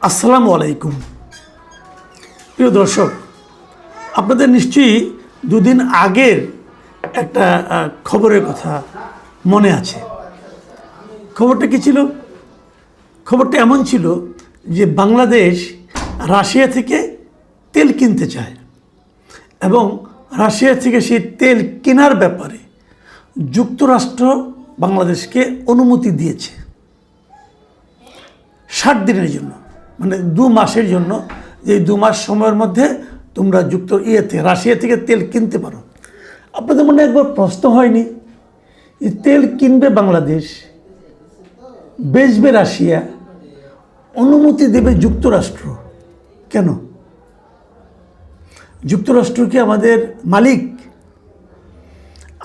আসসালামু আলাইকুম। প্রিয় দর্শক, আপনাদের নিশ্চয়ই দুদিন আগের একটা খবরের কথা মনে আছে। খবরটা কী ছিল? খবরটা এমন ছিল যে বাংলাদেশ রাশিয়া থেকে তেল কিনতে চায় এবং রাশিয়া থেকে সেই তেল কেনার ব্যাপারে যুক্তরাষ্ট্র বাংলাদেশকে অনুমতি দিয়েছে 60 দিনের জন্য, মানে 2 মাসের জন্য, যে 2 মাস সময়ের মধ্যে তোমরা রাশিয়া থেকে তেল কিনতে পারো। আপনাদের মনে একবার প্রশ্ন হয়নি যে তেল কিনবে বাংলাদেশ, বেচবে রাশিয়া, অনুমতি দেবে যুক্তরাষ্ট্র? কেন? যুক্তরাষ্ট্র কি আমাদের মালিক?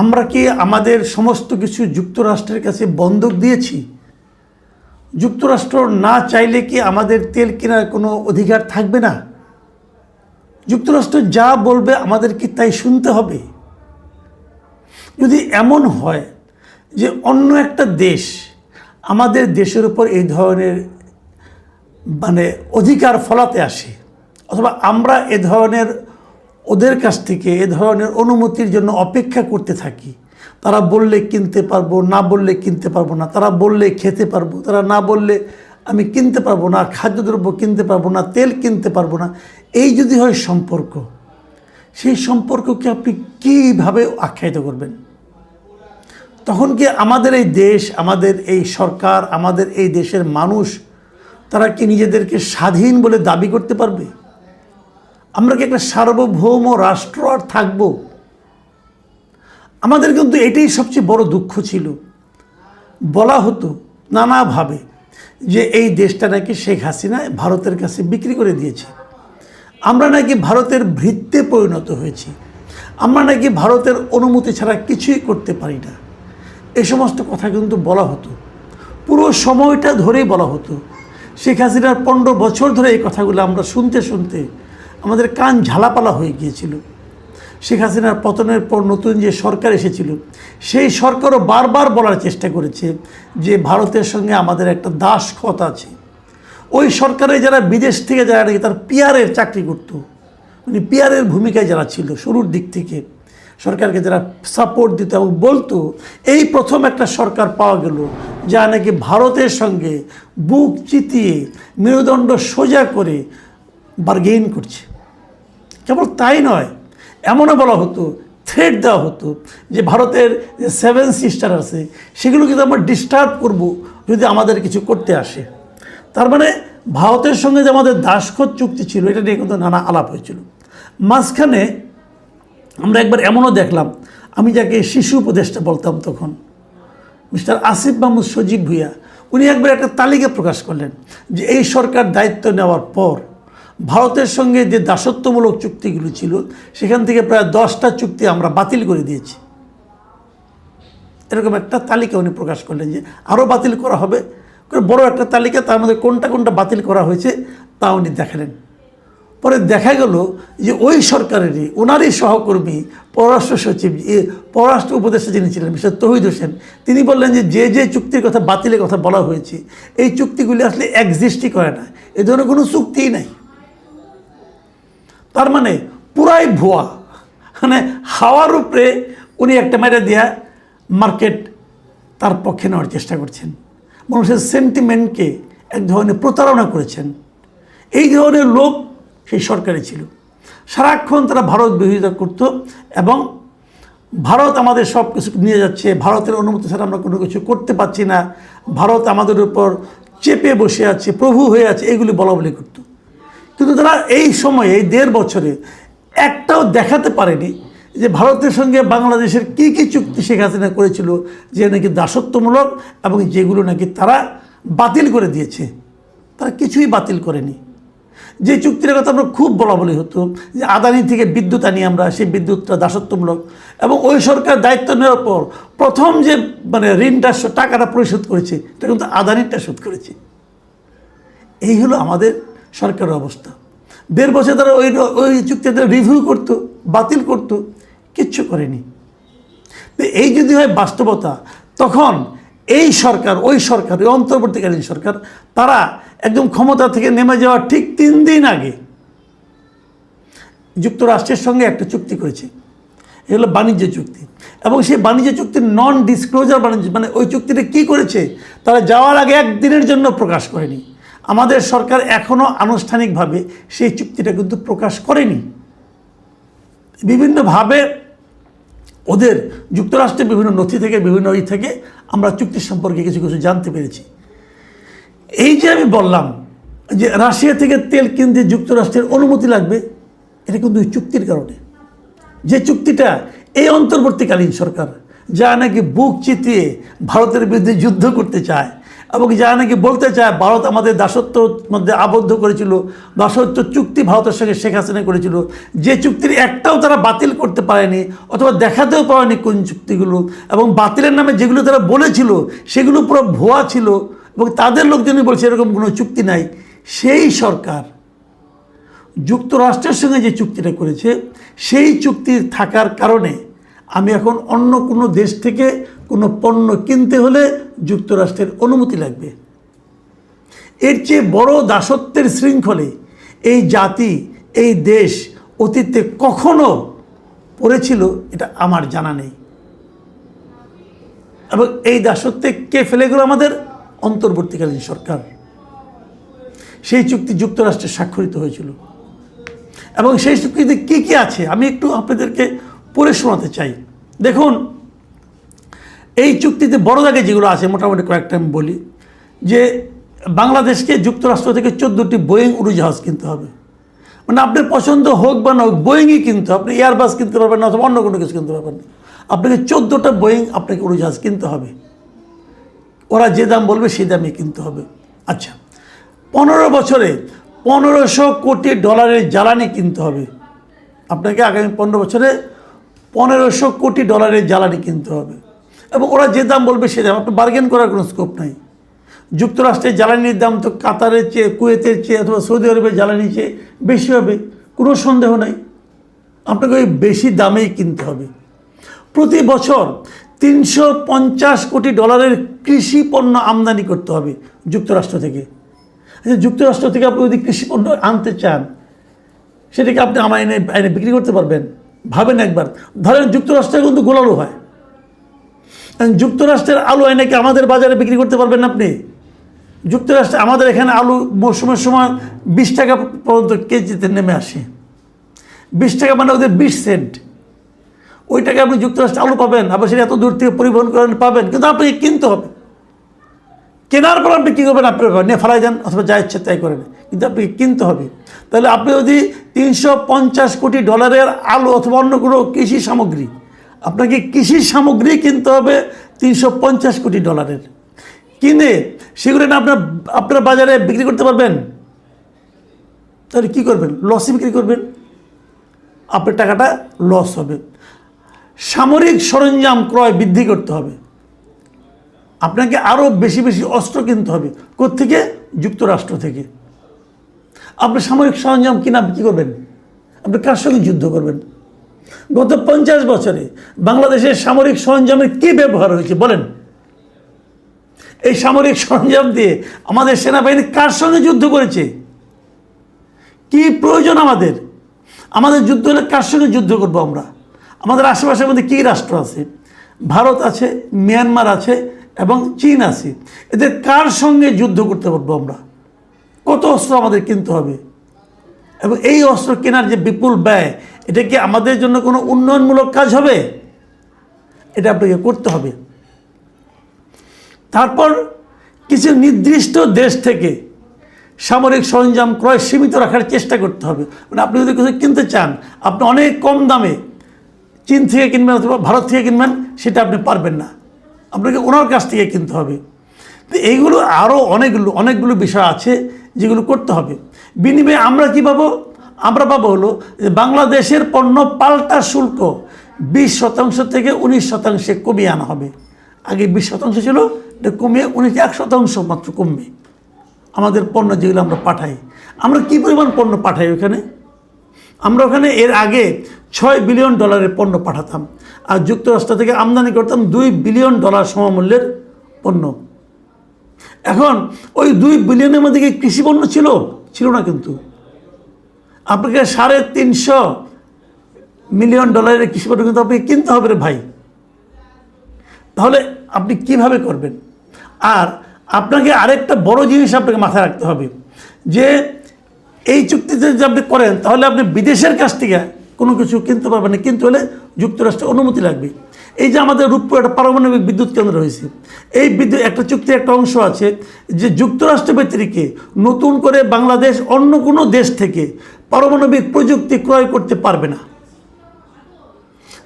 আমরা কি আমাদের সমস্ত কিছু যুক্তরাষ্ট্রের কাছে বন্ধক দিয়েছি? যুক্তরাষ্ট্র না চাইলে কি আমাদের তেল কেনার কোনো অধিকার থাকবে না? যুক্তরাষ্ট্র যা বলবে আমাদের কি তাই শুনতে হবে? যদি এমন হয় যে অন্য একটা দেশ আমাদের দেশের উপর এই ধরনের অধিকার ফলাতে আসে, অথবা আমরা এ ধরনের ওদের কাছ থেকে এ ধরনের অনুমতির জন্য অপেক্ষা করতে থাকি, তারা বললে কিনতে পারবো, না বললে কিনতে পারবো না, তারা বললে খেতে পারবো, তারা না বললে আমি কিনতে পারবো না, খাদ্যদ্রব্য কিনতে পারবো না, তেল কিনতে পারবো না, এই যদি হয় সম্পর্ক, সেই সম্পর্ককে আপনি কীভাবে আখ্যায়িত করবেন? তখন কি আমাদের এই দেশ, আমাদের এই সরকার, আমাদের এই দেশের মানুষ, তারা কি নিজেদেরকে স্বাধীন বলে দাবি করতে পারবে? আমরা কি একটা সার্বভৌম রাষ্ট্র আর থাকবো? আমাদের কিন্তু এটাই সবচেয়ে বড় দুঃখ ছিল। বলা হতো নানাভাবে যে এই দেশটা নাকি শেখ হাসিনা ভারতের কাছে বিক্রি করে দিয়েছে, আমরা নাকি ভারতের ভৃত্যে পরিণত হয়েছি, আমরা নাকি ভারতের অনুমতি ছাড়া কিছুই করতে পারি না। এই সমস্ত কথা কিন্তু বলা হতো, পুরো সময়টা ধরেই বলা হতো। শেখ হাসিনার 15 বছর ধরে এই কথাগুলো আমরা শুনতে শুনতে আমাদের কান ঝালাপালা হয়ে গিয়েছিল। শেখ হাসিনার পতনের পর নতুন যে সরকার এসেছিল, সেই সরকারও বারবার বলার চেষ্টা করেছে যে ভারতের সঙ্গে আমাদের একটা দাসখত আছে। ওই সরকারে যারা বিদেশ থেকে যারা নাকি তার পিআরের চাকরি করতো, মানে পিআরের ভূমিকায় যারা ছিল শুরুর দিক থেকে, সরকারকে যারা সাপোর্ট দিত এবং বলতো, এই প্রথম একটা সরকার পাওয়া গেল যা নাকি ভারতের সঙ্গে বুক চিতিয়ে মেরুদণ্ড সোজা করে বার্গেইন করছে। কেবল তাই নয়, এমনও বলা হতো, থ্রেট দেওয়া হতো যে ভারতের যে 7 সিস্টার আছে সেগুলো কিন্তু আমরা ডিস্টার্ব করব যদি আমাদের কিছু করতে আসে। তার মানে ভারতের সঙ্গে যে আমাদের দাসখত চুক্তি ছিল, এটা নিয়ে কিন্তু নানা আলাপ হয়েছিল। মাঝখানে আমরা একবার এমনও দেখলাম, আমি যাকে শিশু উপদেষ্টা বলতাম তখন, মিস্টার আসিফ মাহমুদ সজীব ভুইয়া, উনি একবার একটা তালিকা প্রকাশ করলেন যে এই সরকার দায়িত্ব নেওয়ার পর ভারতের সঙ্গে যে দাসত্বমূলক চুক্তিগুলো ছিল সেখান থেকে প্রায় 10টা চুক্তি আমরা বাতিল করে দিয়েছি। এরকম একটা তালিকা উনি প্রকাশ করলেন যে আরও বাতিল করা হবে, বড় একটা তালিকা, তার মধ্যে কোনটা কোনটা বাতিল করা হয়েছে তা উনি দেখালেন। পরে দেখা গেল যে ওই সরকারেরই ওনারই সহকর্মী পররাষ্ট্র সচিব, পররাষ্ট্র উপদেষ্টা যিনি ছিলেন মিস্টার তৌহিদ হোসেন, তিনি বললেন যে যে চুক্তির কথা বাতিলের কথা বলা হয়েছে এই চুক্তিগুলি আসলে এক্সিস্টই করে না, এ ধরনের কোনো চুক্তিই নাই। তার মানে পুরাই ভুয়া, মানে হাওয়ার উপরে উনি একটা মেরে দেয়া মার্কেট তার পক্ষে নেওয়ার চেষ্টা করছেন, মানুষের সেন্টিমেন্টকে এক ধরনের প্রতারণা করেছেন। এই ধরনের লোক সেই সরকারে ছিল। সারাক্ষণ তারা ভারত বিরোধিতা করত এবং ভারত আমাদের সব কিছু নিয়ে যাচ্ছে, ভারতের অনুমতি ছাড়া আমরা কোনো কিছু করতে পারছি না, ভারত আমাদের উপর চেপে বসে আছে, প্রভু হয়ে আছে, এইগুলি বলা বলি করত। কিন্তু তারা এই সময়ে, এই 1.5 বছরে একটাও দেখাতে পারেনি যে ভারতের সঙ্গে বাংলাদেশের কী কী চুক্তি শেখ হাসিনা করেছিল যে নাকি দাসত্বমূলক এবং যেগুলো নাকি তারা বাতিল করে দিয়েছে। তারা কিছুই বাতিল করেনি। যে চুক্তির কথা আমরা খুব বলা বলি হতো যে আদানি থেকে বিদ্যুৎ আনি আমরা, সেই বিদ্যুৎটা দাসত্বমূলক, এবং ওই সরকার দায়িত্ব নেওয়ার পর প্রথম যে ঋণটা টাকাটা পরিশোধ করেছে এটা কিন্তু আদানিটা শোধ করেছে। এই হলো আমাদের সরকারের অবস্থা। 1.5 বছর তারা ওই চুক্তিটা রিভিউ করতো, বাতিল করতো, কিচ্ছু করেনি। এই যদি হয় বাস্তবতা, তখন এই সরকার, ওই সরকার, ওই অন্তর্বর্তীকালীন সরকার, তারা একদম ক্ষমতা থেকে নেমে যাওয়ার ঠিক 3 দিন আগে যুক্তরাষ্ট্রের সঙ্গে একটা চুক্তি করেছে, এগুলো বাণিজ্য চুক্তি। এবং সেই বাণিজ্য চুক্তির নন ডিসক্লোজার বাণিজ্য, মানে ওই চুক্তিটা কী করেছে, তারা যাওয়ার আগে একদিনের জন্য প্রকাশ করেনি। আমাদের সরকার এখনও আনুষ্ঠানিকভাবে সেই চুক্তিটা কিন্তু প্রকাশ করেনি। বিভিন্নভাবে ওদের যুক্তরাষ্ট্রের বিভিন্ন নথি থেকে, বিভিন্ন থেকে আমরা চুক্তি সম্পর্কে কিছু কিছু জানতে পেরেছি। এই যে আমি বললাম যে রাশিয়া থেকে তেল কিনতে যুক্তরাষ্ট্রের অনুমতি লাগবে, এটা কিন্তু ওই চুক্তির কারণে। যে চুক্তিটা এই অন্তর্বর্তীকালীন সরকার, যা নাকি বুক চিতিয়ে ভারতের বিরুদ্ধে যুদ্ধ করতে চায় এবং যা নাকি বলতে চায় ভারত আমাদের দাসত্বর মধ্যে আবদ্ধ করেছিল, দাসত্ব চুক্তি ভারতের সঙ্গে শেখ হাসিনা করেছিল, যে চুক্তির একটাও তারা বাতিল করতে পারেনি অথবা দেখাতেও পারেনি কোন চুক্তিগুলো, এবং বাতিলের নামে যেগুলো তারা বলেছিল সেগুলো পুরো ভুয়া ছিল এবং তাদের লোকজনই বলছে এরকম কোনো চুক্তি নাই। সেই সরকার যুক্তরাষ্ট্রের সঙ্গে যে চুক্তিটা করেছে, সেই চুক্তি থাকার কারণে আমি এখন অন্য কোনো দেশ থেকে কোনো পণ্য কিনতে হলে যুক্তরাষ্ট্রের অনুমতি লাগবে। এর চেয়ে বড় দাসত্বের শৃঙ্খলে এই জাতি, এই দেশ অতীতে কখনো পড়েছিল এটা আমার জানা নেই। এবং এই দাসত্বে কে ফেলে গেল? আমাদের অন্তর্বর্তীকালীন সরকার। সেই চুক্তি যুক্তরাষ্ট্রে স্বাক্ষরিত হয়েছিল এবং সেই চুক্তিতে কী কী আছে আমি একটু আপনাদেরকে পড়ে শোনাতে চাই। দেখুন, এই চুক্তিতে বড় দাগে যেগুলো আছে মোটামুটি কয়েকটা আমি বলি। যে বাংলাদেশকে যুক্তরাষ্ট্র থেকে 14টি বোয়িং উড়োজাহাজ কিনতে হবে। মানে আপনার পছন্দ হোক বা না হোক, বোয়িংই কিনতে হবে। আপনি এয়ারবাস কিনতে পারবেন না অথবা অন্য কোনো কিছু কিনতে পারবেন না, আপনাকে 14টা বোয়িং আপনাকে উড়োজাহাজ কিনতে হবে। ওরা যে দাম বলবে সেই দামে কিনতে হবে। আচ্ছা, 15 বছরে $1500 কোটি জ্বালানি কিনতে হবে আপনাকে। আগামী 15 বছরে $1500 কোটি জ্বালানি কিনতে হবে এবং ওরা যে দাম বলবে সে দাম, আপনার বার্গেন করার কোনো স্কোপ নাই। যুক্তরাষ্ট্রের জ্বালানির দাম তো কাতারের চেয়ে, কুয়েতের চেয়ে অথবা সৌদি আরবের জ্বালানির চেয়ে বেশি হবে, কোনো সন্দেহ নাই। আপনাকে ওই বেশি দামেই কিনতে হবে। প্রতি বছর $350 কোটি কৃষি পণ্য আমদানি করতে হবে যুক্তরাষ্ট্র থেকে। আচ্ছা, যুক্তরাষ্ট্র থেকে আপনি যদি কৃষি পণ্য আনতে চান, সেটাকে আপনি আমার আইনে বিক্রি করতে পারবেন? ভাবেন একবার। ধরেন যুক্তরাষ্ট্রে কিন্তু গোলালু হয়, যুক্তরাষ্ট্রের আলু আইনাকে আমাদের বাজারে বিক্রি করতে পারবেন আপনি? যুক্তরাষ্ট্রে আমাদের এখানে আলু মৌসুমের সময় 20 টাকা পর্যন্ত কেজিতে নেমে আসে। 20 টাকা মানে ওদের 20 সেন্ট। ওই টাকা আপনি যুক্তরাষ্ট্রে আলু পাবেন, আবার সেটা এত দূর থেকে পরিবহন করেন পাবেন, কিন্তু আপনাকে কিনতে হবে। কেনার পর আপনি কী করবেন? আপনি নিয়ে ফেলাই দেন অথবা যা ইচ্ছে তাই করেন, কিন্তু আপনাকে কিনতে হবে। তাহলে আপনি যদি $350 কোটি আলু অথবা অন্য কোনো কৃষি সামগ্রী, আপনাকে কৃষি সামগ্রী কিনতে হবে $350 কোটি কিনে সেগুলো না আপনার বাজারে বিক্রি করতে পারবেন? তাহলে কী করবেন? লসে বিক্রি করবেন, আপনার টাকাটা লস হবে। সামরিক সরঞ্জাম ক্রয় বৃদ্ধি করতে হবে, আপনাকে আরও বেশি বেশি অস্ত্র কিনতে হবে। কোত্থেকে? যুক্তরাষ্ট্র থেকে। আপনি সামরিক সরঞ্জাম কিনা কী করবেন? আপনি কার সঙ্গে যুদ্ধ করবেন? গত 50 বছরে বাংলাদেশের সামরিক সরঞ্জামের কী ব্যবহার হয়েছে বলেন? এই সামরিক সরঞ্জাম দিয়ে আমাদের সেনাবাহিনী কার সঙ্গে যুদ্ধ করেছে? কি প্রয়োজন আমাদের? আমাদের যুদ্ধ হলে কার সঙ্গে যুদ্ধ করবো আমরা? আমাদের আশেপাশের মধ্যে কী রাষ্ট্র আছে? ভারত আছে, মিয়ানমার আছে এবং চীন আছে। এদের কার সঙ্গে যুদ্ধ করতে পারবো আমরা? কত অস্ত্র আমাদের কিনতে হবে এবং এই অস্ত্র কেনার যে বিপুল ব্যয়, এটা কি আমাদের জন্য কোনো উন্নয়নমূলক কাজ হবে? এটা আপনাকে করতে হবে। তারপর কিছু নির্দিষ্ট দেশ থেকে সামরিক সরঞ্জাম ক্রয় সীমিত রাখার চেষ্টা করতে হবে। মানে আপনি যদি কিছু কিনতে চান, আপনি অনেক কম দামে চীন থেকে কিনবেন অথবা ভারত থেকে কিনবেন, সেটা আপনি পারবেন না, আপনাকে ওনার কাছ থেকে কিনতে হবে। তো এইগুলো আরও অনেকগুলো বিষয় আছে যেগুলো করতে হবে। বিনিময়ে আমরা কী পাবো? আমরা পাবো হলো যে বাংলাদেশের পণ্য পাল্টা শুল্ক 20% থেকে 19% কমিয়ে আনা হবে। আগে 20% ছিল, এটা কমিয়ে 1% মাত্র কমবে। আমাদের পণ্য যেগুলো আমরা পাঠাই, আমরা কী পরিমাণ পণ্য পাঠাই ওখানে? আমরা ওখানে এর আগে $6 বিলিয়ন পণ্য পাঠাতাম, আর যুক্তরাষ্ট্র থেকে আমদানি করতাম $2 বিলিয়ন সমমূল্যের পণ্য। এখন ওই 2 বিলিয়নের মধ্যে কি কৃষি পণ্য ছিল? ছিল না। কিন্তু আপনাকে $350 মিলিয়ন কৃষি পণ্য কিন্তু আপনাকে কিনতে হবে রে ভাই। তাহলে আপনি কিভাবে করবেন? আর আপনাকে আরেকটা বড় জিনিস আপনাকে মাথায় রাখতে হবে যে এই চুক্তিতে যদি আপনি করেন তাহলে আপনি বিদেশের কাছ থেকে কোনো কিছু কিনতে পারবেন না, কিন্তু হলে যুক্তরাষ্ট্রের অনুমতি লাগবে। এই যে আমাদের রূপপুর একটা পারমাণবিক বিদ্যুৎ কেন্দ্র হয়েছে, এই বিদ্যুৎ একটা চুক্তির একটা অংশ আছে যে যুক্তরাষ্ট্র ব্যতিরিকে নতুন করে বাংলাদেশ অন্য কোনো দেশ থেকে পারমাণবিক প্রযুক্তি ক্রয় করতে পারবে না।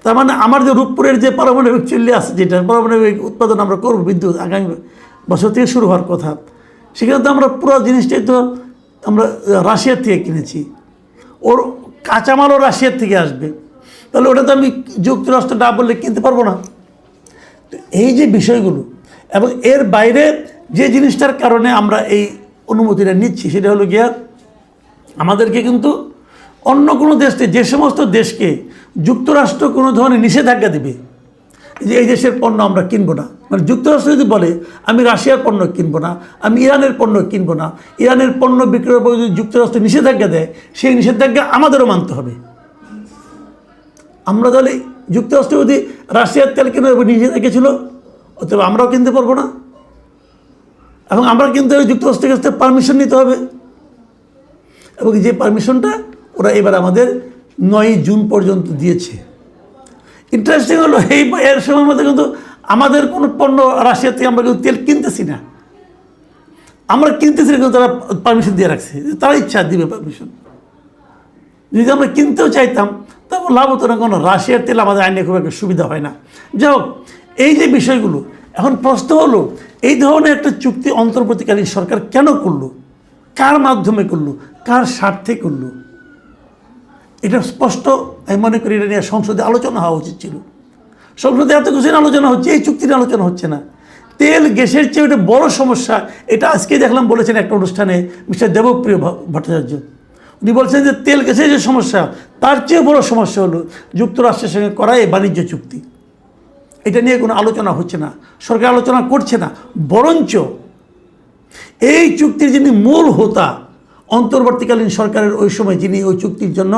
তার মানে আমার যে রূপপুরের যে পারমাণবিক চুল্লি আছে, যেটা পারমাণবিক উৎপাদন আমরা করব বিদ্যুৎ আগামী বছর থেকে শুরু হওয়ার কথা, সেখানে তো আমরা পুরো জিনিসটাই তো আমরা রাশিয়ার থেকে কিনেছি, ওর কাঁচামালও রাশিয়ার থেকে আসবে, তাহলে ওটা তো আমি যুক্তরাষ্ট্র না বললে কিনতে পারবো না। তো এই যে বিষয়গুলো এবং এর বাইরে যে জিনিসটার কারণে আমরা এই অনুমতিটা নিচ্ছি সেটা হলো গিয়া আমাদেরকে কিন্তু অন্য কোনো দেশকে, যে সমস্ত দেশকে যুক্তরাষ্ট্র কোনো ধরনের নিষেধাজ্ঞা দেবে যে এই দেশের পণ্য আমরা কিনবো না, মানে যুক্তরাষ্ট্র যদি বলে আমি রাশিয়ার পণ্য কিনবো না, আমি ইরানের পণ্য কিনবো না, ইরানের পণ্য বিক্রয়ের উপর যদি যুক্তরাষ্ট্র নিষেধাজ্ঞা দেয় সেই নিষেধাজ্ঞা আমাদেরও মানতে হবে। আমরা তাহলে যুক্তরাষ্ট্র যদি রাশিয়ার তেল কেনার উপর নিষেধাজ্ঞা ছিল, অথবা আমরাও কিনতে পারবো না, এবং আমরা কিনতে হলে যুক্তরাষ্ট্রের কাছ থেকে পারমিশন নিতে হবে, এবং যে পারমিশনটা ওরা এবার আমাদের 9 জুন পর্যন্ত দিয়েছে। ইন্টারেস্টিং হলো এর সময়ের মধ্যে কিন্তু আমাদের কোনো পণ্য রাশিয়া থেকে আমরা কিন্তু তেল কিনতেছি না, আমরা কিনতেছি না, কিন্তু তারা পারমিশন দিয়ে রাখছে, তারা ইচ্ছা দিবে পারমিশন। যদি আমরা কিনতেও চাইতাম তারপর লাভ হতো না, কোনো রাশিয়ার তেল আমাদের আইনে খুব একটা সুবিধা হয় না। যাই হোক, এই যে বিষয়গুলো, এখন প্রশ্ন হলো এই ধরনের একটা চুক্তি অন্তর্বর্তীকালীন সরকার কেন করলো, কার মাধ্যমে করলো, কার স্বার্থে করলো? এটা স্পষ্ট আমি মনে করি এটা নিয়ে সংসদে আলোচনা হওয়া উচিত ছিল। সংসদে এত কিছু আলোচনা হচ্ছে, এই চুক্তির আলোচনা হচ্ছে না। তেল গ্যাসের চেয়ে এটা বড় সমস্যা, এটা আজকে দেখলাম বলেছেন একটা অনুষ্ঠানে মিস্টার দেবপ্রিয় ভট্টাচার্য, উনি বলছেন যে তেল গ্যাসের যে সমস্যা তার চেয়ে বড় সমস্যা হলো যুক্তরাষ্ট্রের সঙ্গে করা এই বাণিজ্য চুক্তি। এটা নিয়ে কোনো আলোচনা হচ্ছে না, সরকার আলোচনা করছে না, বরঞ্চ এই চুক্তির যিনি মূল হোতা অন্তর্বর্তীকালীন সরকারের ওই সময় যিনি ওই চুক্তির জন্য